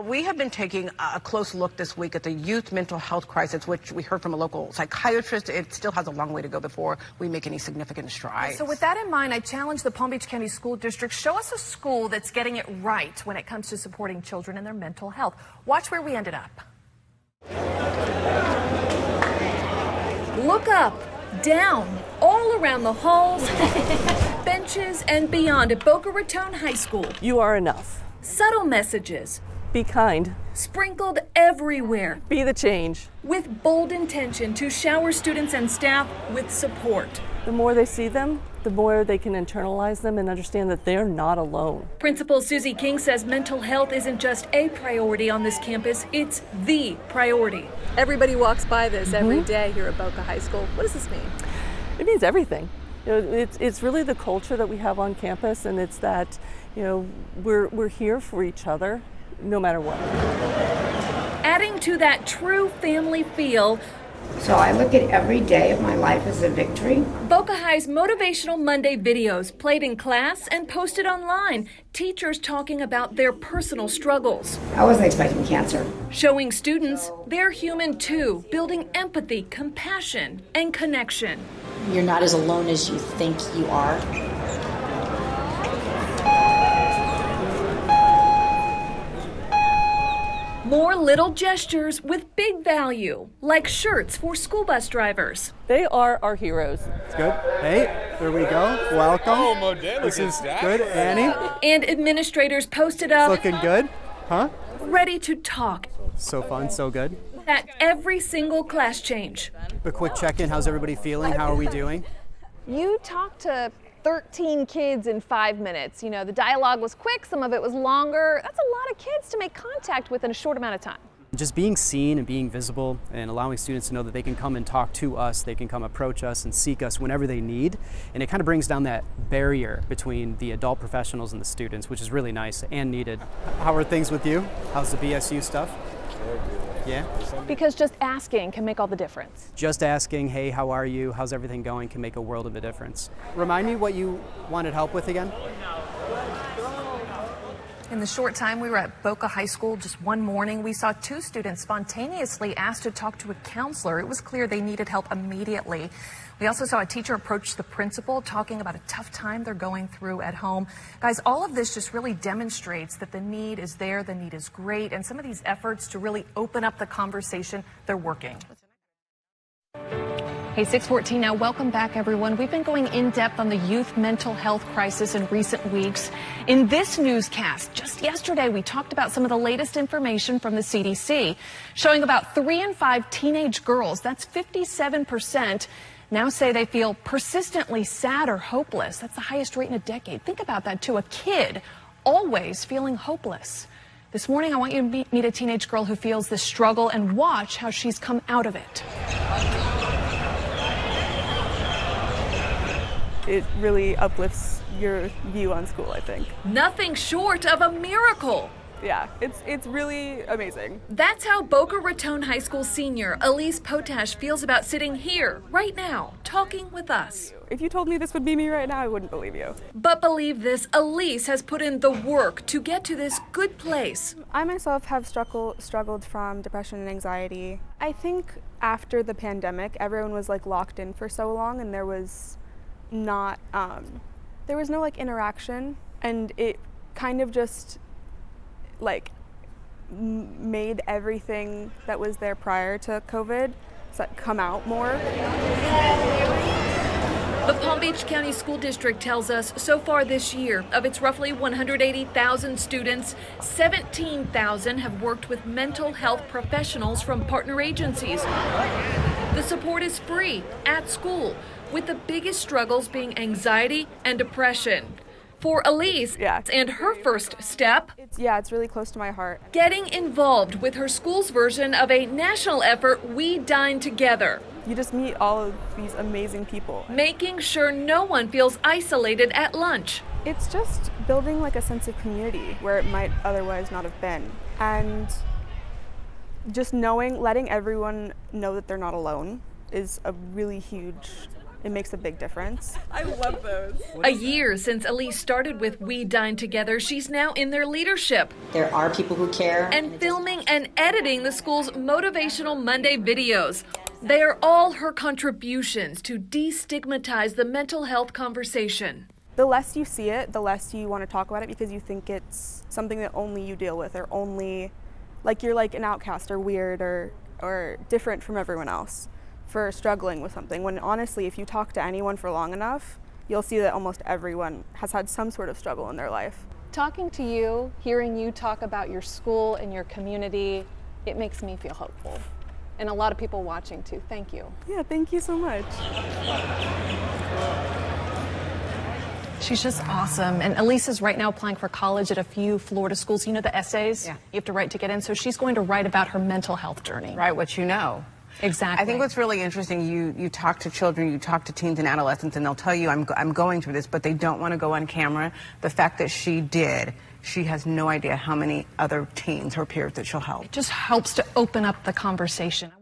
We have been taking a close look this week at the youth mental health crisis, which we heard from a local psychiatrist. It still has a long way to go before we make any significant strides. So with that in mind, I challenge the Palm Beach County School District, show us a school that's getting it right when it comes to supporting children and their mental health. Watch where we ended up. Look up, down, all around the halls, benches, and beyond at Boca Raton High School. You are enough. Subtle messages. Be kind. Sprinkled everywhere. Be the change. With bold intention to shower students and staff with support. The more they see them, the more they can internalize them and understand that they're not alone. Principal Susie King says mental health isn't just a priority on this campus, it's the priority. Everybody walks by this every day here at Boca High School. What does this mean? It means everything. You know, it's really the culture that we have on campus, and it's that, you know, we're here for each other no matter what. Adding to that true family feel, so I look at every day of my life as a victory. Boca High's Motivational Monday videos played in class and posted online. Teachers talking about their personal struggles. I wasn't expecting cancer. Showing students they're human too, building empathy, compassion, and connection. You're not as alone as you think you are. More little gestures with big value, like shirts for school bus drivers. They are our heroes. It's good. Hey, there we go. Welcome. Oh, Modelo. This is good, Annie. And administrators posted up. Looking good, huh? Ready to talk. So fun, so good. At every single class change. A quick check-in. How's everybody feeling? How are we doing? You talked to 13 kids in 5 minutes. You know, the dialogue was quick, some of it was longer. That's a lot of kids to make contact with in a short amount of time. Just being seen and being visible and allowing students to know that they can come and talk to us, they can come approach us and seek us whenever they need. And it kind of brings down that barrier between the adult professionals and the students, which is really nice and needed. How are things with you? How's the BSU stuff? Yeah? Because just asking can make all the difference. Just asking, hey, how are you? How's everything going can make a world of a difference. Remind me what you wanted help with again? In the short time we were at Boca High School just one morning, we saw 2 students spontaneously asked to talk to a counselor. It was clear they needed help immediately. We also saw a teacher approach the principal talking about a tough time they're going through at home. Guys, all of this just really demonstrates that the need is there, the need is great, and some of these efforts to really open up the conversation, they're working. Hey, 6:14 now. Welcome back, everyone. We've been going in depth on the youth mental health crisis in recent weeks. In this newscast, just yesterday, we talked about some of the latest information from the CDC, showing about 3 in 5 teenage girls, that's 57%, now say they feel persistently sad or hopeless. That's the highest rate in a decade. Think about that, too. A kid always feeling hopeless. This morning, I want you to meet a teenage girl who feels this struggle and watch how she's come out of it. It really uplifts your view on school, I think. Nothing short of a miracle. Yeah, it's really amazing. That's how Boca Raton High School senior Elise Potash feels about sitting here right now, talking with us. If you told me this would be me right now, I wouldn't believe you. But believe this, Elise has put in the work to get to this good place. I myself have struggled from depression and anxiety. I think after the pandemic, everyone was like locked in for so long, and there was no like interaction, and it kind of just like made everything that was there prior to COVID come out more. The Palm Beach County School District tells us so far this year, of its roughly 180,000 students, 17,000 have worked with mental health professionals from partner agencies. The support is free at school, with the biggest struggles being anxiety and depression. For Elise, and her first step, it's really close to my heart. Getting involved with her school's version of a national effort, We Dine Together. You just meet all of these amazing people. Making sure no one feels isolated at lunch. It's just building like a sense of community where it might otherwise not have been. And just letting everyone know that they're not alone is a really huge it makes a big difference. I love those. A year since Elise started with We Dine Together, she's now in their leadership. There are people who care. And filming and editing the school's Motivational Monday videos. They are all her contributions to destigmatize the mental health conversation. The less you see it, the less you want to talk about it because you think it's something that only you deal with, or only like you're like an outcast or weird or different from everyone else for struggling with something. When honestly, if you talk to anyone for long enough, you'll see that almost everyone has had some sort of struggle in their life. Talking to you, hearing you talk about your school and your community, it makes me feel hopeful. And a lot of people watching too. Thank you. Yeah, thank you so much. She's just awesome. And Elise is right now applying for college at a few Florida schools. You know the essays you have to write to get in. So she's going to write about her mental health journey. Write what you know. Exactly. I think what's really interesting, you talk to children, you talk to teens and adolescents, and they'll tell you, I'm going through this, but they don't want to go on camera. The fact that she did, she has no idea how many other teens, her peers, that she'll help. It just helps to open up the conversation.